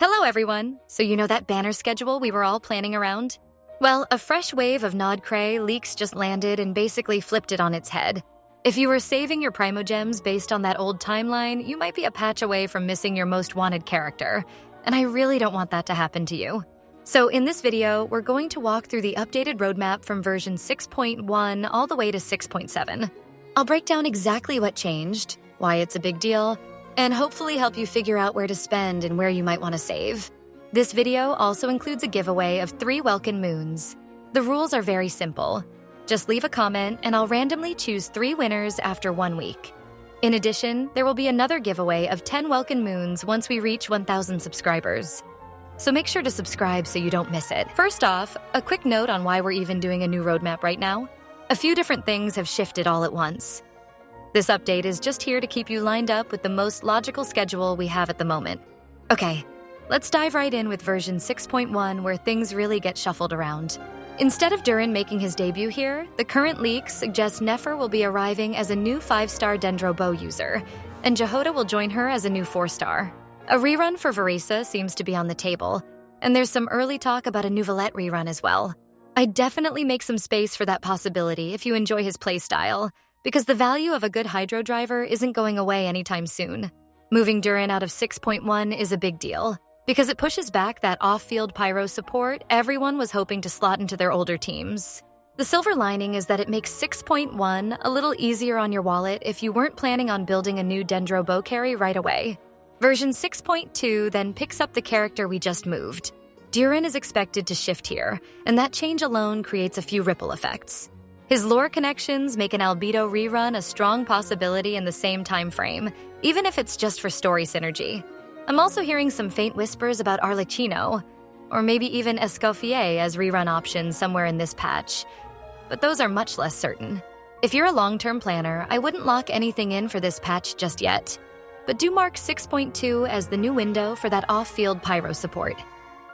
Hello everyone! So you know that banner schedule we were all planning around? Well, a fresh wave of Nod Cray leaks just landed and basically flipped it on its head. If you were saving your Primogems based on that old timeline, you might be a patch away from missing your most wanted character, and I really don't want that to happen to you. So in this video, we're going to walk through the updated roadmap from version 6.1 all the way to 6.7. I'll break down exactly what changed, why it's a big deal, and hopefully help you figure out where to spend and where you might want to save. This video also includes a giveaway of 3 Welkin Moons. The rules are very simple. Just leave a comment and I'll randomly choose 3 winners after 1 week. In addition, there will be another giveaway of 10 Welkin Moons once we reach 1,000 subscribers. So make sure to subscribe so you don't miss it. First off, a quick note on why we're even doing a new roadmap right now. A few different things have shifted all at once. This update is just here to keep you lined up with the most logical schedule we have at the moment. Okay, let's dive right in with version 6.1 where things really get shuffled around. Instead of Durin making his debut here, the current leaks suggest Nefer will be arriving as a new 5-star Dendro Bow user, and Jehoda will join her as a new 4-star. A rerun for Varisa seems to be on the table, and there's some early talk about a Nouvelette rerun as well. I'd definitely make some space for that possibility if you enjoy his playstyle, because the value of a good Hydro driver isn't going away anytime soon. Moving Durin out of 6.1 is a big deal, because it pushes back that off-field pyro support everyone was hoping to slot into their older teams. The silver lining is that it makes 6.1 a little easier on your wallet if you weren't planning on building a new Dendro Bow carry right away. Version 6.2 then picks up the character we just moved. Durin is expected to shift here, and that change alone creates a few ripple effects. His lore connections make an Albedo rerun a strong possibility in the same time frame, even if it's just for story synergy. I'm also hearing some faint whispers about Arlecchino, or maybe even Escoffier as rerun options somewhere in this patch, but those are much less certain. If you're a long-term planner, I wouldn't lock anything in for this patch just yet, but do mark 6.2 as the new window for that off-field pyro support.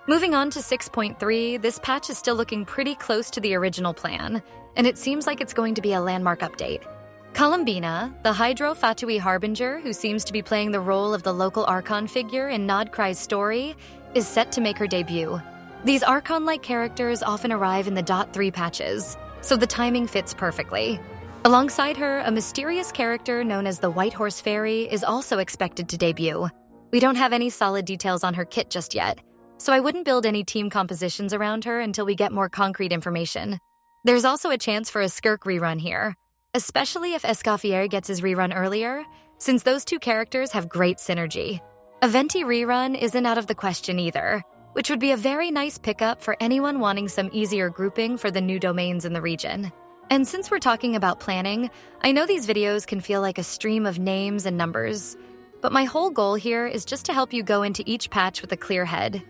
Moving on to 6.3, this patch is still looking pretty close to the original plan, and it seems like it's going to be a landmark update. Columbina, the Hydro Fatui Harbinger who seems to be playing the role of the local Archon figure in Nod Cray's story, is set to make her debut. These Archon-like characters often arrive in the .3 patches, so the timing fits perfectly. Alongside her, a mysterious character known as the White Horse Fairy is also expected to debut. We don't have any solid details on her kit just yet, so I wouldn't build any team compositions around her until we get more concrete information. There's also a chance for a Skirk rerun here, especially if Escoffier gets his rerun earlier, since those two characters have great synergy. A Venti rerun isn't out of the question either, which would be a very nice pickup for anyone wanting some easier grouping for the new domains in the region. And since we're talking about planning, I know these videos can feel like a stream of names and numbers, but my whole goal here is just to help you go into each patch with a clear head,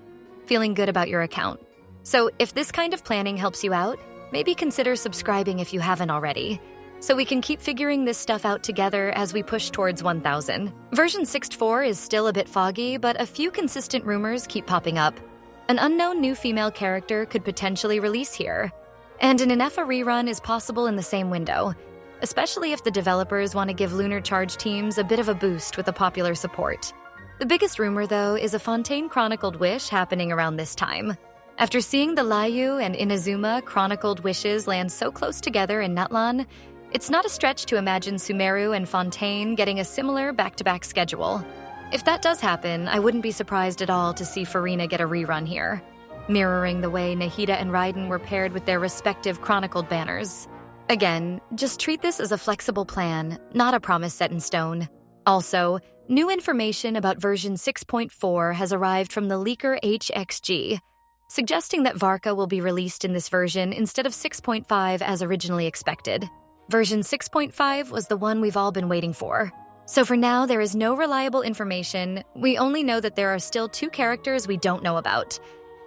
feeling good about your account. So if this kind of planning helps you out, maybe consider subscribing if you haven't already, so we can keep figuring this stuff out together as we push towards 1,000. Version 6.4 is still a bit foggy, but a few consistent rumors keep popping up. An unknown new female character could potentially release here, and an Inefa rerun is possible in the same window, especially if the developers want to give Lunar Charge teams a bit of a boost with the popular support. The biggest rumor, though, is a Fontaine Chronicled Wish happening around this time. After seeing the Layu and Inazuma Chronicled Wishes land so close together in Natlan, it's not a stretch to imagine Sumeru and Fontaine getting a similar back-to-back schedule. If that does happen, I wouldn't be surprised at all to see Farina get a rerun here, mirroring the way Nahida and Raiden were paired with their respective chronicled banners. Again, just treat this as a flexible plan, not a promise set in stone. Also, new information about version 6.4 has arrived from the leaker HXG, suggesting that Varka will be released in this version instead of 6.5 as originally expected. Version 6.5 was the one we've all been waiting for. So for now, there is no reliable information. We only know that there are still 2 characters we don't know about,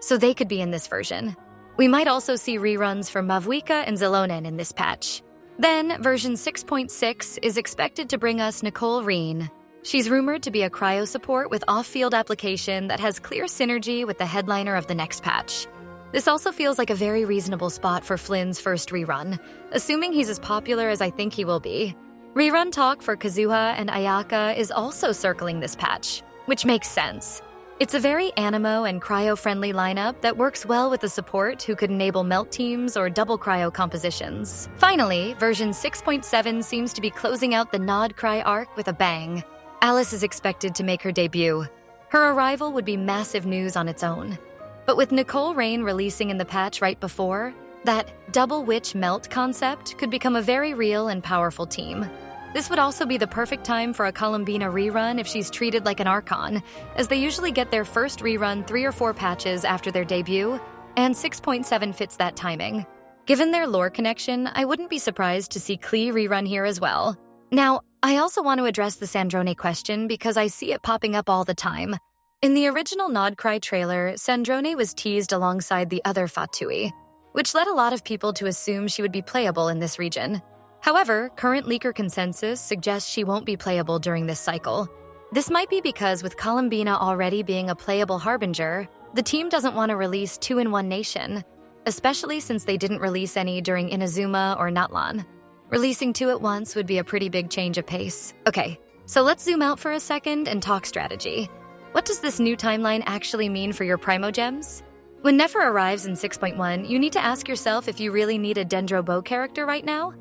so they could be in this version. We might also see reruns for Mavuika and Zelonen in this patch. Then, version 6.6 is expected to bring us Nicole Reen. She's rumored to be a cryo support with off-field application that has clear synergy with the headliner of the next patch. This also feels like a very reasonable spot for Flynn's first rerun, assuming he's as popular as I think he will be. Rerun talk for Kazuha and Ayaka is also circling this patch, which makes sense. It's a very animo and cryo-friendly lineup that works well with the support who could enable melt teams or double cryo compositions. Finally, version 6.7 seems to be closing out the Nod Cry arc with a bang. Alice is expected to make her debut. Her arrival would be massive news on its own. But with Nicole Rain releasing in the patch right before, that double witch melt concept could become a very real and powerful team. This would also be the perfect time for a Columbina rerun if she's treated like an Archon, as they usually get their first rerun 3 or 4 patches after their debut, and 6.7 fits that timing. Given their lore connection, I wouldn't be surprised to see Klee rerun here as well. Now, I also want to address the Sandrone question because I see it popping up all the time. In the original Nod Cry trailer, Sandrone was teased alongside the other Fatui, which led a lot of people to assume she would be playable in this region. However, current leaker consensus suggests she won't be playable during this cycle. This might be because with Columbina already being a playable Harbinger, the team doesn't want to release 2 in 1 nation, especially since they didn't release any during Inazuma or Natlan. Releasing 2 at once would be a pretty big change of pace. Okay, so let's zoom out for a second and talk strategy. What does this new timeline actually mean for your Primogems? When Nefer arrives in 6.1, you need to ask yourself if you really need a Dendro Bow character right now,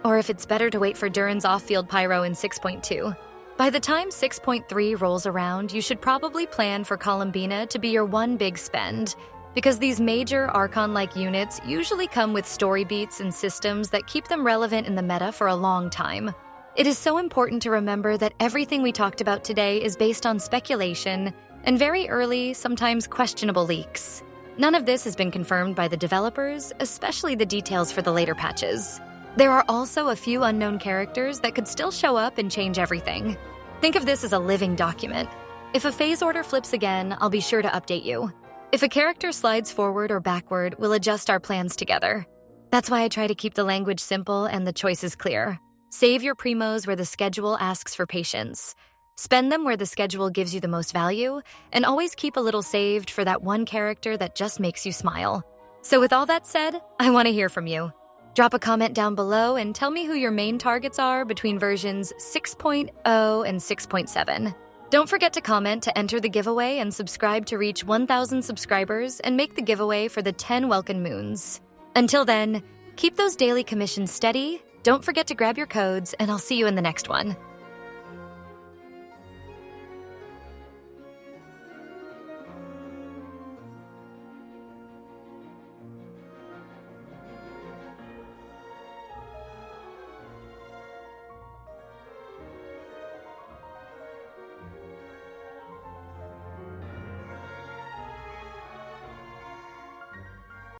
or if it's better to wait for Durin's off-field pyro in 6.2. By the time 6.3 rolls around, you should probably plan for Columbina to be your one big spend, because these major Archon-like units usually come with story beats and systems that keep them relevant in the meta for a long time. It is so important to remember that everything we talked about today is based on speculation and very early, sometimes questionable leaks. None of this has been confirmed by the developers, especially the details for the later patches. There are also a few unknown characters that could still show up and change everything. Think of this as a living document. If a phase order flips again, I'll be sure to update you. If a character slides forward or backward, we'll adjust our plans together. That's why I try to keep the language simple and the choices clear. Save your primos where the schedule asks for patience. Spend them where the schedule gives you the most value, and always keep a little saved for that one character that just makes you smile. So with all that said, I want to hear from you. Drop a comment down below and tell me who your main targets are between versions 6.0 and 6.7. Don't forget to comment to enter the giveaway and subscribe to reach 1,000 subscribers and make the giveaway for the 10 Welkin Moons. Until then, keep those daily commissions steady, don't forget to grab your codes, and I'll see you in the next one.